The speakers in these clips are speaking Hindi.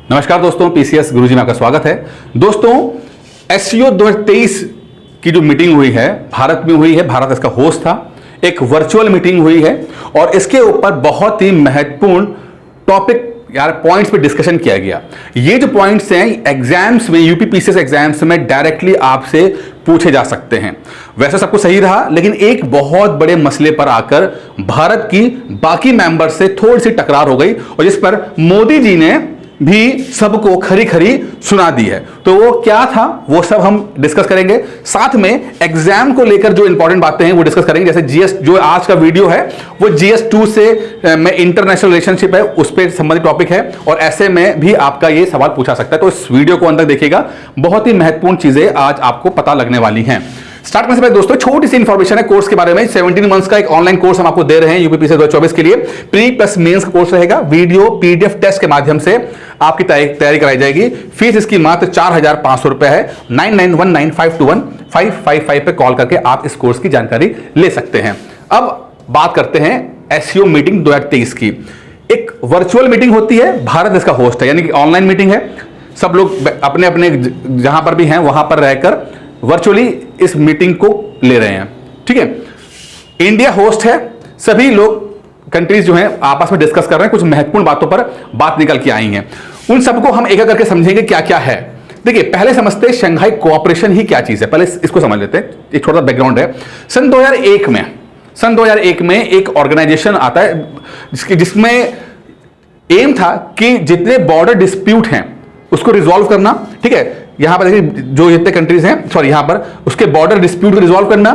नमस्कार दोस्तों, पीसीएस गुरुजी में आपका स्वागत है। दोस्तों, एससीओ 2023 की जो मीटिंग हुई है भारत में हुई है, भारत इसका होस्ट था। एक वर्चुअल मीटिंग हुई है और इसके ऊपर बहुत ही महत्वपूर्ण टॉपिक पॉइंट्स पे डिस्कशन किया गया। ये जो पॉइंट्स हैं एग्जाम्स में, यूपी पीसीएस एग्जाम्स में डायरेक्टली आपसे पूछे जा सकते हैं। वैसे सबको सही रहा, लेकिन एक बहुत बड़े मसले पर आकर भारत की बाकी मेंबर से थोड़ी सी टकरार हो गई और जिस पर मोदी जी ने भी सबको खरी खरी सुना दी है। तो वो क्या था वो सब हम डिस्कस करेंगे। साथ में एग्जाम को लेकर जो इंपॉर्टेंट बातें हैं वो डिस्कस करेंगे। जैसे जीएस, जो आज का वीडियो है वो जीएस 2 से में इंटरनेशनल रिलेशनशिप है, उस पर संबंधित टॉपिक है और ऐसे में भी आपका ये सवाल पूछा सकता है। तो इस वीडियो को अंदर देखिएगा, बहुत ही महत्वपूर्ण चीजें आज आपको पता लगने वाली हैं। स्टार्ट करने से पहले दोस्तों छोटी सी इंफॉर्मेशन है कोर्स के बारे में। 17 मंथ्स का एक ऑनलाइन कोर्स हम आपको दे रहे हैं यूपी पीसीएस 2024 के लिए। प्री प्लस मेंस का कोर्स रहेगा। वीडियो पीडीएफ टेस्ट के माध्यम से आपकी तैयारी कराई जाएगी। फीस इसकी मात्र 4,500 रुपए है। 9919521555 पे कॉल करके आप इस कोर्स की जानकारी ले सकते हैं। अब बात करते हैं एससीओ मीटिंग 2023 की। एक वर्चुअल मीटिंग होती है, भारत इसका होस्ट है, यानी कि ऑनलाइन मीटिंग है। सब लोग अपने अपने जहां पर भी हैं वहां पर रहकर वर्चुअली इस मीटिंग को ले रहे हैं। ठीक है, इंडिया होस्ट है। सभी लोग कंट्रीज जो हैं आपस में डिस्कस कर रहे हैं, कुछ महत्वपूर्ण बातों पर बात निकल के आई हैं। उन सबको हम एक एक करके समझेंगे क्या क्या है। देखिए, पहले समझते हैं शंघाई कोऑपरेशन ही क्या चीज है। पहले इसको समझ लेते हैं, एक छोटा बैकग्राउंड है। सन 2001 में एक ऑर्गेनाइजेशन आता है जिसमें एम था कि जितने बॉर्डर डिस्प्यूट हैं उसको रिजॉल्व करना। ठीक है, यहां पर देखिए जो जितने कंट्रीज हैं, सॉरी यहां पर उसके बॉर्डर डिस्प्यूट को रिजॉल्व करना,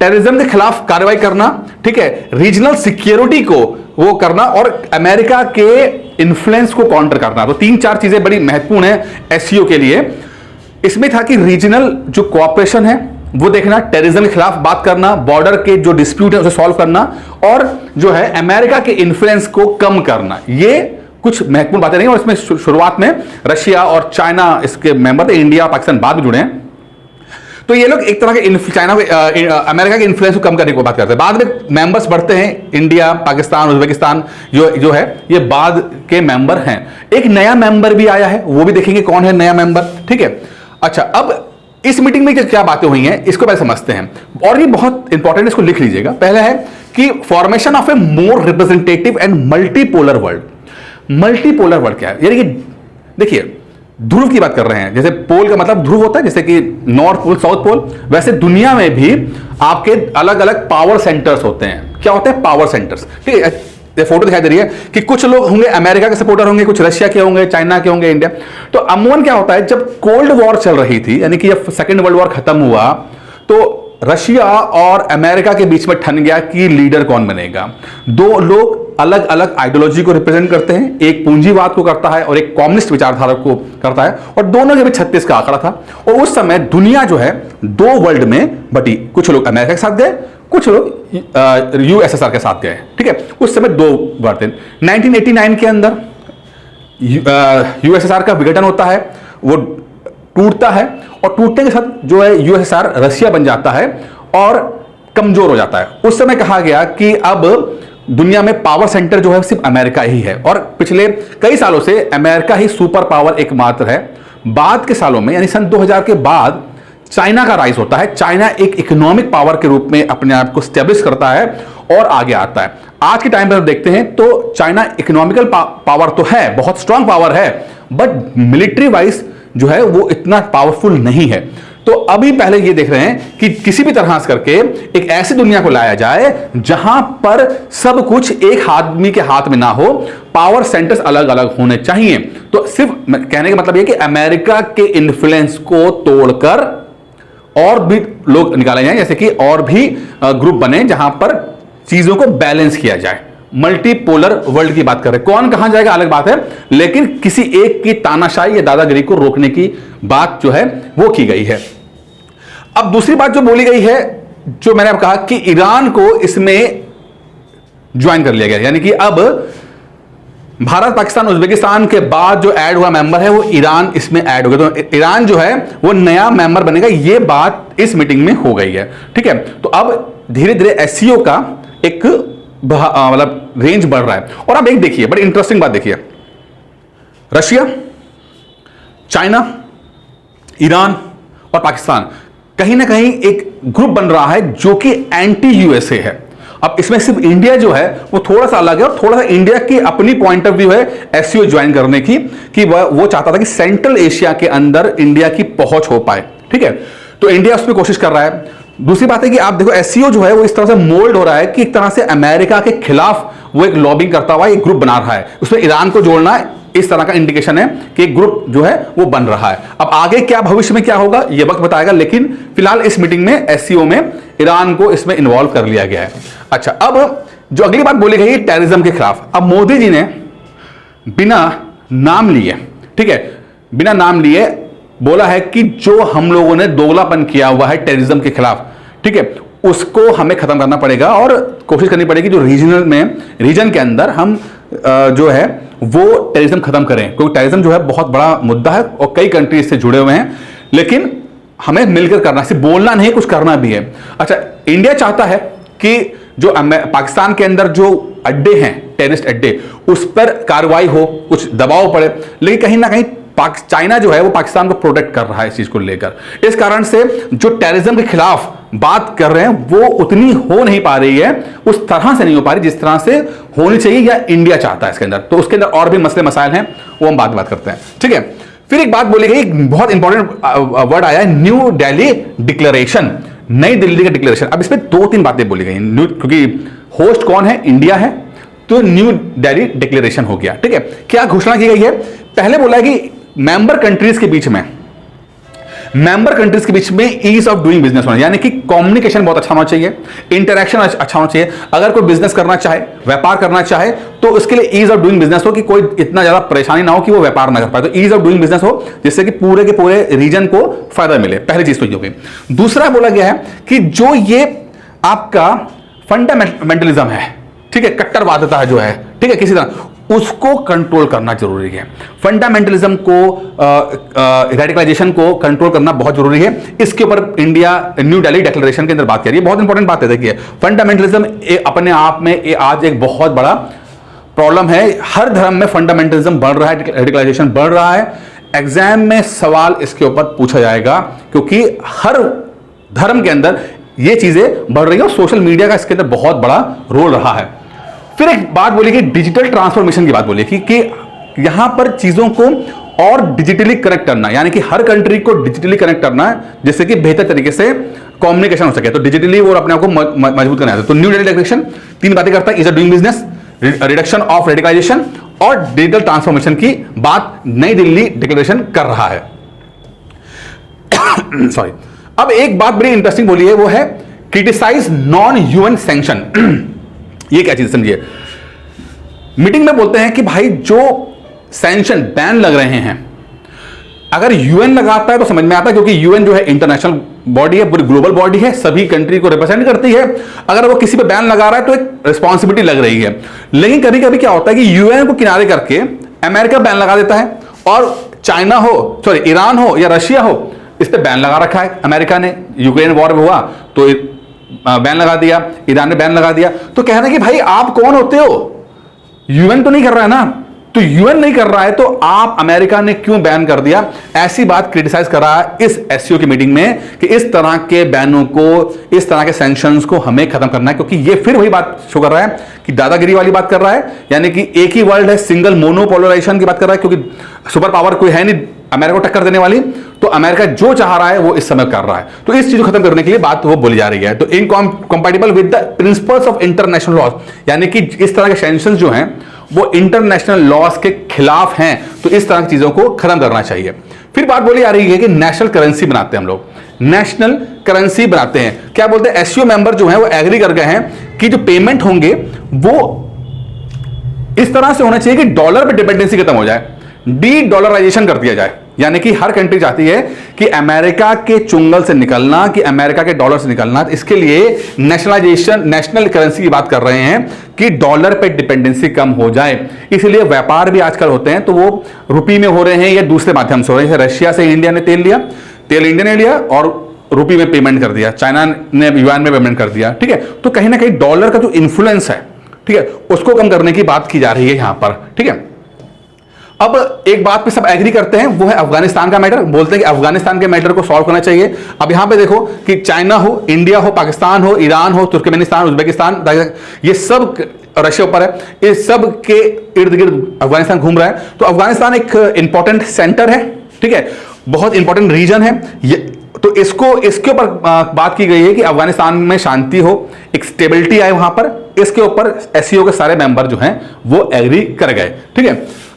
टेररिज्म के खिलाफ कार्रवाई करना, ठीक है, रीजनल सिक्योरिटी को वो करना और अमेरिका के इन्फ्लुएंस को काउंटर करना। तो 3-4 चीजें बड़ी महत्वपूर्ण है एससीओ के लिए। इसमें था कि रीजनल जो कोऑपरेशन है वो देखना, टेररिज्म के खिलाफ बात करना, बॉर्डर के जो डिस्प्यूट है उसे सॉल्व करना और जो है अमेरिका के इन्फ्लुएंस को कम करना। ये कुछ महत्वपूर्ण बातें नहीं। और इसमें शुरुआत में रशिया और चाइना इसके मेंबर थे, इंडिया पाकिस्तान बाद में जुड़े हैं। तो ये लोग एक तरह के चाइना अमेरिका के इन्फ्लुएंस को कम करने की बात करते हैं। बाद में मेंबर्स बढ़ते हैं, इंडिया, पाकिस्तान, उज्बेकिस्तान जो है ये बाद के मेंबर हैं। एक नया मेंबर भी आया है, वो भी देखेंगे कौन है नया मेंबर। ठीक है, अच्छा, अब इस मीटिंग में क्या बातें हुई हैं इसको पहले समझते हैं और ये बहुत इंपॉर्टेंट, इसको लिख लीजिएगा। पहला है कि formation of A more representative and multipolar world. Multipolar world क्या है? यानी कि देखिए, ध्रुव की बात कर रहे हैं। जैसे पोल का मतलब ध्रुव होता है, जैसे कि नॉर्थ पोल, साउथ पोल, वैसे दुनिया में भी आपके अलग अलग पावर सेंटर्स होते हैं। क्या होते हैं? Power centres. ठीक है, ये फोटो दिखाई दे रही है कि कुछ लोग होंगे अमेरिका के सपोर्टर होंगे, कुछ रशिया के होंगे, चाइना के होंगे, इंडिया। तो अमूमन क्या होता है, जब कोल्ड वॉर चल रही थी, यानी कि जब सेकेंड वर्ल्ड वॉर खत्म हुआ तो रशिया और अमेरिका के बीच में ठन गया कि लीडर कौन बनेगा। दो लोग अलग अलग आइडियोलॉजी को रिप्रेजेंट करते हैं, एक पूंजीवाद को करता है और एक कम्युनिस्ट विचारधारा को करता है, और दोनों के बीच 36 का आंकड़ा था। और उस समय दुनिया जो है दो वर्ल्ड में बटी। कुछ लोग अमेरिका के साथ गए, कुछ लोग यूएसएसआर के साथ गए। ठीक है, उस समय दो वर्ल्ड थे। 1989 के अंदर यूएसएसआर का विघटन होता है, वो टूटता है और टूटने के साथ जो है यूएसएसआर रशिया बन जाता है और कमजोर हो जाता है। उस समय कहा गया कि अब दुनिया में पावर सेंटर जो है सिर्फ अमेरिका ही है और पिछले कई सालों से अमेरिका ही सुपर पावर एकमात्र है। बाद के सालों में यानी सन 2000 के बाद चाइना का राइज होता है। चाइना एक इकोनॉमिक पावर के रूप में अपने आप को स्टेब्लिश करता है और आगे आता है। आज के टाइम पर देखते हैं तो चाइना इकोनॉमिकल पावर तो है, बहुत स्ट्रांग पावर है, बट मिलिट्री वाइज जो है वो इतना पावरफुल नहीं है। तो अभी पहले ये देख रहे हैं कि किसी भी तरह से करके एक ऐसी दुनिया को लाया जाए जहां पर सब कुछ एक आदमी के हाथ में ना हो, पावर सेंटर्स अलग अलग होने चाहिए। तो सिर्फ कहने का मतलब यह कि अमेरिका के इन्फ्लुएंस को तोड़कर और भी लोग निकाले जाएं, जैसे कि और भी ग्रुप बने जहां पर चीजों को बैलेंस किया जाए। मल्टीपोलर वर्ल्ड की बात कर रहे हैं, कौन कहां जाएगा अलग बात है, लेकिन किसी एक की तानाशाही या दादागिरी को रोकने की बात जो है वो की गई है। अब दूसरी बात जो बोली गई है, जो मैंने अब कहा कि ईरान को इसमें ज्वाइन कर लिया गया, यानी कि अब भारत, पाकिस्तान, उज्बेकिस्तान के बाद जो ऐड हुआ मेंबर है वो ईरान इसमें ऐड हो गया। तो ईरान जो है वो नया मेंबर बनेगा, ये बात इस मीटिंग में हो गई है। ठीक है, तो अब धीरे धीरे एससीओ का एक मतलब रेंज बढ़ रहा है। और अब एक देखिए, बड़ी इंटरेस्टिंग बात देखिए, रशिया, चाइना, ईरान और पाकिस्तान कहीं ना कहीं एक ग्रुप बन रहा है जो कि एंटी यूएसए है। अब इसमें सिर्फ इंडिया जो है वो थोड़ा सा अलग है, और थोड़ा सा इंडिया की अपनी पॉइंट ऑफ व्यू है एससीओ ज्वाइन करने की, कि वो चाहता था कि सेंट्रल एशिया के अंदर इंडिया की पहुंच हो पाए। ठीक है, तो इंडिया उसमें कोशिश कर रहा है। दूसरी बात है कि आप देखो एससीओ जो है वो इस तरह से मोल्ड हो रहा है कि एक तरह से अमेरिका के खिलाफ वो एक लॉबिंग करता हुआ एक ग्रुप बना रहा है, उसमें ईरान को जोड़ना इस तरह का इंडिकेशन है कि एक ग्रुप जो है वो बन रहा है। अब आगे क्या भविष्य में क्या होगा ये वक्त बताएगा, लेकिन फिलहाल इस मीटिंग में एससीओ में ईरान को इसमें इन्वॉल्व कर लिया गया है। अच्छा, अब जो अगली बात बोली गई है टेररिज्म के खिलाफ। अब मोदी जी ने बिना नाम लिए, ठीक है, बिना नाम लिए बोला है कि जो हम लोगों ने दोगलापन किया हुआ है टेररिज्म के खिलाफ, ठीक है, उसको हमें खत्म करना पड़ेगा और कोशिश करनी पड़ेगी जो रीजन के अंदर हम जो है वो टेररिज्म खत्म करें, क्योंकि टेररिज्म जो है बहुत बड़ा मुद्दा है और कई कंट्रीज से जुड़े हुए हैं, लेकिन हमें मिलकर करना, सिर्फ बोलना नहीं कुछ करना भी है। अच्छा, इंडिया चाहता है कि जो पाकिस्तान के अंदर जो अड्डे हैं, टेररिस्ट अड्डे, उस पर कार्रवाई हो, कुछ दबाव पड़े, लेकिन कहीं ना कहीं चाइना जो है वो पाकिस्तान को प्रोटेक्ट कर रहा है इस चीज को लेकर। इस कारण से जो टेररिज्म के खिलाफ बात कर रहे हैं वो उतनी हो नहीं पा रही है, उस तरह से नहीं हो पा रही जिस तरह से होनी चाहिए या इंडिया चाहता है इसके अंदर। तो उसके अंदर और भी मसले मसाइल हैं, वो हम बात करते हैं। ठीक है, फिर एक बात बोली गई, एक बहुत इंपॉर्टेंट वर्ड आया है, न्यू दिल्ली डिक्लेरेशन, नई दिल्ली का डिक्लेरेशन। अब इसमें 2-3 बातें बोली गई, क्योंकि होस्ट कौन है, इंडिया है, तो न्यू दिल्ली डिक्लेरेशन हो गया। ठीक है, क्या घोषणा की गई है? पहले बोला है कि मेंबर कंट्रीज के बीच में ईज ऑफ डूइंग बिजनेस होना, यानी कि कम्युनिकेशन बहुत अच्छा होना चाहिए, इंटरेक्शन अच्छा होना चाहिए। अगर कोई बिजनेस करना चाहे, व्यापार करना चाहे, तो उसके लिए ईज ऑफ डूइंग बिजनेस हो कि कोई इतना ज्यादा परेशानी ना हो कि वो व्यापार ना कर पाए, तो ईज ऑफ डूइंग बिजनेस हो जिससे कि पूरे के पूरे रीजन को फायदा मिले। पहली चीज तो ये होगी। दूसरा बोला गया है कि जो ये आपका फंडामेंटलिज्म है, ठीक है, कट्टरवादिता है जो है, ठीक है, किसी तरह उसको कंट्रोल करना जरूरी है। फंडामेंटलिज्म को, रेडिकलाइजेशन को कंट्रोल करना बहुत जरूरी है। इसके ऊपर इंडिया न्यू दिल्ली डिक्लेरेशन के अंदर बात करिए, बहुत इंपॉर्टेंट बात है। देखिए, फंडामेंटलिज्म अपने आप में आज एक बहुत बड़ा प्रॉब्लम है। हर धर्म में फंडामेंटलिज्म बढ़ रहा है, रेडिकलाइजेशन बढ़ रहा है। एग्जाम में सवाल इसके ऊपर पूछा जाएगा, क्योंकि हर धर्म के अंदर ये चीजें बढ़ रही है और सोशल मीडिया का इसके अंदर बहुत बड़ा रोल रहा है। फिर एक बात बोली कि डिजिटल ट्रांसफॉर्मेशन की बात बोली कि यहां पर चीजों को और डिजिटली कनेक्ट करना, यानी कि हर कंट्री को डिजिटली कनेक्ट करना है जिससे कि बेहतर तरीके से कम्युनिकेशन हो सके, तो डिजिटली वो अपने आप को मजबूत करना है। तो न्यू दिल्ली डिक्लेरेशन 3 बातें करता है, ease of doing business, reduction of radicalisation और डिजिटल ट्रांसफॉर्मेशन की बात नई दिल्ली डिक्लेरेशन कर रहा है। सॉरी। अब एक बात बड़ी इंटरेस्टिंग बोली है, वो है क्रिटिसाइज नॉन यूएन सैंक्शन। ये क्या चीज समझिए, मीटिंग में बोलते हैं कि भाई जो सैंक्शन बैन लग रहे हैं, अगर यूएन लगाता है तो समझ में आता है, क्योंकि यूएन जो है इंटरनेशनल बॉडी है, पूरी ग्लोबल बॉडी है, सभी कंट्री को रिप्रेजेंट करती है। अगर वो किसी पे बैन लगा रहा है तो एक रिस्पॉन्सिबिलिटी लग रही है। लेकिन कभी कभी क्या होता है कि यूएन को किनारे करके अमेरिका बैन लगा देता है, और चाइना हो, सॉरी ईरान हो या रशिया हो, इस पर बैन लगा रखा है अमेरिका ने। यूक्रेन वॉर हुआ तो बैन लगा दिया, ईरान ने बैन लगा दिया। तो कहना कि भाई आप कौन होते हो, यूएन तो नहीं कर रहा है ना, तो यूएन नहीं कर रहा है तो आप अमेरिका ने क्यों बैन कर दिया, ऐसी बात क्रिटिसाइज कर रहा है इस एससीओ की मीटिंग में कि इस तरह के बैनों को, इस तरह के सैंक्शंस को हमें खत्म करना है, क्योंकि ये फिर वही बात शो कर रहा है कि दादागिरी वाली बात कर रहा है, यानी कि एक ही वर्ल्ड है, सिंगल मोनोपोलराइजेशन की बात कर रहा है, क्योंकि सुपर पावर कोई है नहीं अमेरिका को टक्कर देने वाली, तो अमेरिका जो चाह रहा है वो इस समय कर रहा है। तो इस चीज को खत्म करने के लिए बात वो बोली जा रही है। तो incompatible with the principles of international laws, यानी कि इस तरह के सैंक्शंस जो हैं वो इंटरनेशनल लॉज के खिलाफ हैं, तो इस तरह की चीजों को खत्म करना चाहिए। फिर बात बोली जा रही है कि नेशनल करेंसी बनाते हैं हम लोग, नेशनल करेंसी बनाते हैं। क्या बोलते हैं, एससीओ मेंबर जो हैं वो एग्री कर गए हैं कि जो पेमेंट होंगे वो इस तरह से होना चाहिए कि डॉलर पे डिपेंडेंसी खत्म हो जाए, डी डॉलराइजेशन कर दिया जाए। यानी कि हर कंट्री चाहती है कि अमेरिका के चुंगल से निकलना, कि अमेरिका के डॉलर से निकलना। इसके लिए नेशनलाइजेशन, नेशनल करेंसी की बात कर रहे हैं कि डॉलर पे डिपेंडेंसी कम हो जाए। इसलिए व्यापार भी आजकल होते हैं तो वो रुपी में हो रहे हैं या दूसरे माध्यम से हो रहे हैं। रशिया से इंडिया ने तेल लिया, तेल इंडिया ने लिया और रुपी में पेमेंट कर दिया, चाइना ने युआन में पेमेंट कर दिया। ठीक है, तो कहीं ना कहीं डॉलर का जो इन्फ्लुएंस है, ठीक है, उसको कम करने की बात की जा रही है यहां पर। ठीक है, अब एक बात पे सब एग्री करते हैं, वो है अफगानिस्तान का मैटर। बोलते हैं कि अफगानिस्तान के मैटर को सॉल्व करना चाहिए। अब यहां पे देखो कि चाइना हो, इंडिया हो, पाकिस्तान हो, ईरान हो, तुर्कमेनिस्तान, उज्बेकिस्तान, ये सब रशिया ऊपर है, इस सब के इर्द गिर्द अफगानिस्तान घूम रहा है। तो अफगानिस्तान एक इंपॉर्टेंट सेंटर है, ठीक है, बहुत इंपॉर्टेंट रीजन है तो इसके ऊपर बात की गई है कि अफगानिस्तान में शांति हो, एक स्टेबिलिटी आए वहां पर। इसके ऊपर एससीओ के सारे मेंबर जो हैं वो एग्री कर गए, ठीक है।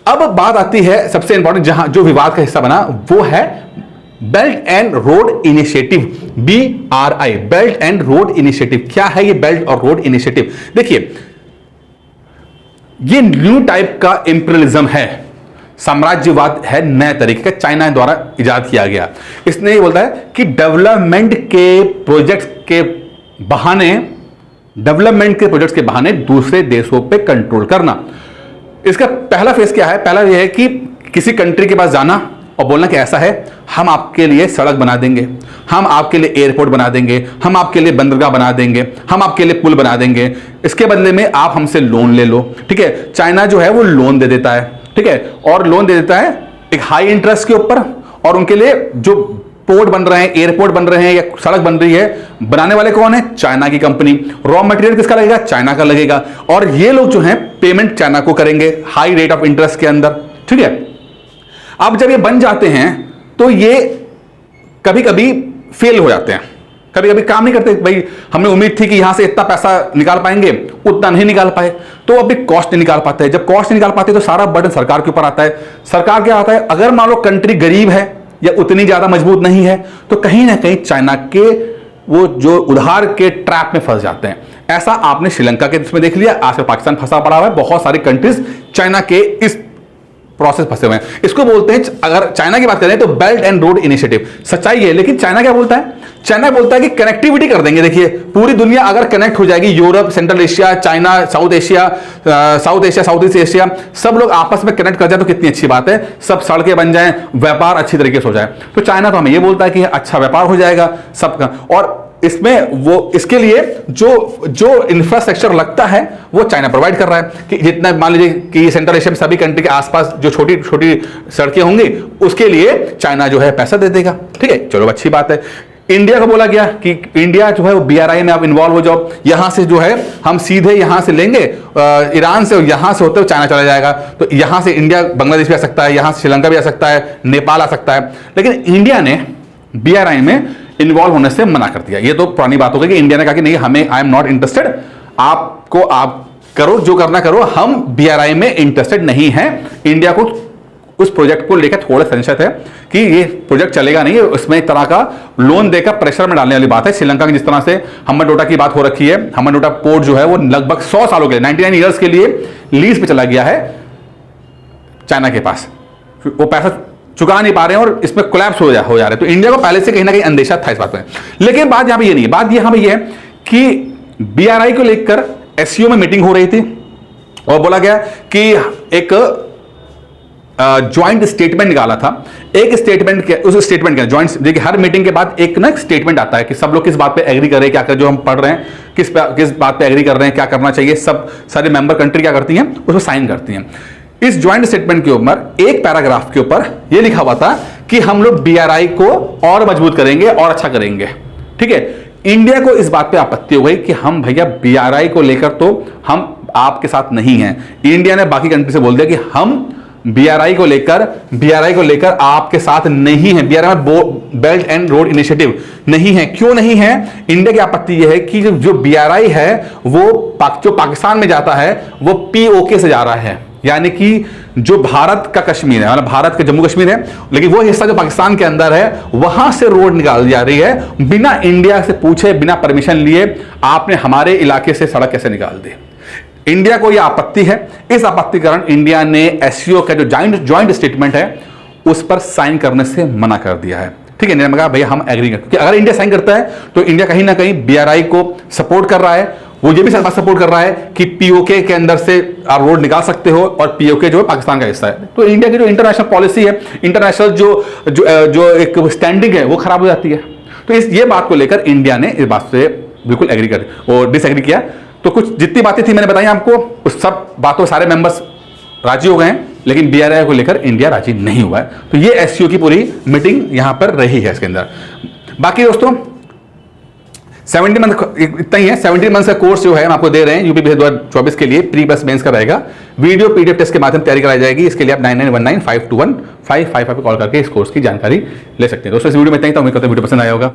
अब बात आती है सबसे इंपॉर्टेंट, जहां जो विवाद का हिस्सा बना, वो है belt and road initiative, BRI, belt and road initiative. क्या है ये बेल्ट और रोड इनिशिएटिव? देखिए, ये न्यू टाइप का इंपीरियलिज्म है, साम्राज्यवाद है, नए तरीके का, चाइना द्वारा इजाद किया गया। इसने ये बोलता है कि डेवलपमेंट के प्रोजेक्ट्स के बहाने दूसरे देशों पे कंट्रोल करना। इसका पहला फेज क्या है? पहला यह है कि किसी कंट्री के पास जाना और बोलना कि ऐसा है, हम आपके लिए सड़क बना देंगे, हम आपके लिए एयरपोर्ट बना देंगे, हम आपके लिए बंदरगाह बना देंगे, हम आपके लिए पुल बना देंगे, इसके बदले में आप हमसे लोन ले लो, ठीक है। चाइना जो है वो लोन दे देता है, ठीक है, और लोन दे देता है एक हाई इंटरेस्ट के ऊपर, और उनके लिए जो पोर्ट बन रहे हैं, एयरपोर्ट बन रहे हैं या सड़क बन रही है, बनाने वाले कौन है? चाइना की कंपनी। रॉ मटेरियल किसका लगेगा? चाइना का लगेगा। और ये लोग जो हैं पेमेंट चाइना को करेंगे हाई रेट ऑफ इंटरेस्ट के अंदर, ठीक है। अब जब ये बन जाते हैं तो ये कभी कभी फेल हो जाते हैं, कभी कभी काम नहीं करते। भाई हमें उम्मीद थी कि यहां से इतना पैसा निकाल पाएंगे, उतना नहीं निकाल पाए, तो अभी कॉस्ट नहीं निकाल पाते। जब कॉस्ट नहीं निकाल पाते तो सारा बर्डन सरकार के ऊपर आता है। सरकार क्या आता है? अगर मान लो कंट्री गरीब है या उतनी ज्यादा मजबूत नहीं है, तो कहीं ना कहीं चाइना के वो जो उधार के ट्रैप में फंस जाते हैं। ऐसा आपने श्रीलंका के इसमें देख लिया, आजकल पाकिस्तान फंसा पड़ा हुआ है, बहुत सारी कंट्रीज चाइना के इस प्रोसेस फंसे हुए हैं। इसको बोलते हैं, अगर चाइना की बात करें तो बेल्ट एंड रोड इनिशिएटिव। सच्चाई है, लेकिन चाइना क्या बोलता है? चाइना बोलता है कि कनेक्टिविटी कर देंगे। देखिए, पूरी दुनिया अगर कनेक्ट हो जाएगी, Europe, central Asia, China, south Asia, south east Asia, सब लोग आपस में कनेक्ट कर जाए तो कितनी अच्छी बात है। सब सड़कें बन जाएं, व्यापार अच्छी तरीके से हो जाए। तो चाइना तो हमें ये बोलता है कि अच्छा व्यापार हो जाएगा सबका, और इसमें वो इसके लिए जो इंफ्रास्ट्रक्चर लगता है वो चाइना प्रोवाइड कर रहा है। कि जितना मान लीजिए कि सेंट्रल एशिया में सभी कंट्री के आसपास जो छोटी छोटी सड़कें होंगी, उसके लिए चाइना जो है पैसा दे देगा, ठीक है। चलो अच्छी बात है। इंडिया को बोला गया कि इंडिया जो है वो BRI में आप इन्वॉल्व हो जाओ, यहां से जो है हम सीधे यहां से लेंगे ईरान से, यहां से होते हुए चाइना चला जाएगा। तो यहां से इंडिया बांग्लादेश भी आ सकता है, यहां से श्रीलंका भी आ सकता है, नेपाल आ सकता है। लेकिन इंडिया ने BRI में इन्वॉल्व होने से मना कर दिया। ये तो पुरानी बात हो गई कि इंडिया ने कहा कि नहीं, हमें आई एम नॉट इंटरेस्टेड, आपको आप करो जो करना करो, हम BRI में इंटरेस्टेड नहीं हैं। इंडिया को उस प्रोजेक्ट को लेकर थोड़ा संशय है कि ये प्रोजेक्ट चलेगा नहीं, उसमें एक तरह का लोन देकर प्रेशर में डालने वाली बात है। श्रीलंका की जिस तरह से हम्बनटोटा की बात हो रखी है, हम्बनटोटा पोर्ट जो है वो लगभग 100 सालों के लिए 99 ईयर्स के लिए लीज पे चला गया है चाइना के पास। वो पैसा चुका नहीं पा रहे हैं और इसमें कोलैप्स हो जा रहे हैं। तो इंडिया को पहले से कहीं ना कहीं अंदेशा था इस बात में। लेकिन बात यहां पे ये नहीं है, बात यहां पे ये है कि BRI को लेकर SCO में मीटिंग हो रही थी और बोला गया कि एक ज्वाइंट स्टेटमेंट निकाला था। एक स्टेटमेंट के उस स्टेटमेंट के ज्वाइंट, देखिए हर मीटिंग के बाद एक ना स्टेटमेंट आता है कि सब लोग किस बात पे एग्री कर रहे हैं, क्या कर, जो हम पढ़ रहे हैं किस बात पे एग्री कर रहे हैं, क्या करना चाहिए, सब सारे मेंबर कंट्री क्या करती हैं, उसको साइन करती हैं। इस ज्वाइंट स्टेटमेंट के ऊपर एक पैराग्राफ के ऊपर यह लिखा हुआ था कि हम लोग BRI को और मजबूत करेंगे और अच्छा करेंगे, ठीक है। इंडिया को इस बात पे आपत्ति हो गई कि हम भैया BRI को लेकर तो हम आपके साथ नहीं हैं। इंडिया ने बाकी कंट्री से बोल दिया कि हम BRI को लेकर आपके साथ नहीं है। BRI में बेल्ट एंड रोड इनिशिएटिव नहीं है। क्यों नहीं है? इंडिया की आपत्ति यह है कि जो BRI है वो जो पाकिस्तान में जाता है वो POK से जा रहा है, यानी कि जो भारत का कश्मीर है, मतलब भारत का जम्मू कश्मीर है, लेकिन वो हिस्सा जो पाकिस्तान के अंदर है वहां से रोड निकाल जा रही है बिना इंडिया से पूछे, बिना परमिशन लिए। आपने हमारे इलाके से सड़क कैसे निकाल दी? इंडिया को यह आपत्ति है। इस आपत्ति के कारण इंडिया ने SCO का जो ज्वाइंट स्टेटमेंट है उस पर साइन करने से मना कर दिया है, ठीक है। इंडिया ने कहा भैया हम एग्री करते, क्योंकि अगर इंडिया साइन करता है तो इंडिया कहीं ना कहीं BRI को सपोर्ट कर रहा है। वो ये भी सपोर्ट कर रहा है कि POK के अंदर से आप रोड निकाल सकते हो और POK जो है पाकिस्तान का हिस्सा है। तो इंडिया की जो इंटरनेशनल पॉलिसी है, इंटरनेशनल जो एक स्टैंडिंग है वो खराब हो जाती है। तो ये बात को लेकर इंडिया ने इस बात से बिल्कुल एग्री कर और डिसएग्री किया। तो कुछ जितनी बातें थी मैंने बताई आपको, उस सब बातों सारे मेंबर्स राजी हो गए हैं, लेकिन BRI को लेकर इंडिया राजी नहीं हुआ है। तो ये SEO की पूरी मीटिंग यहां पर रही है इसके अंदर। बाकी दोस्तों 70 मंथ इतना ही है। 70 मंथ का कोर्स जो है हम आपको दे रहे हैं UPPSC 2024 के लिए, प्री बस मेंस का रहेगा। वीडियो PDF टेस्ट के माध्यम तैयारी कराई जाएगी। इसके लिए आप 9919521555 पे कॉल करके इस कोर्स की जानकारी ले सकते हैं। दोस्तों इस वीडियो में इतना ही था, उम्मीद करता हूं वीडियो पसंद आया होगा।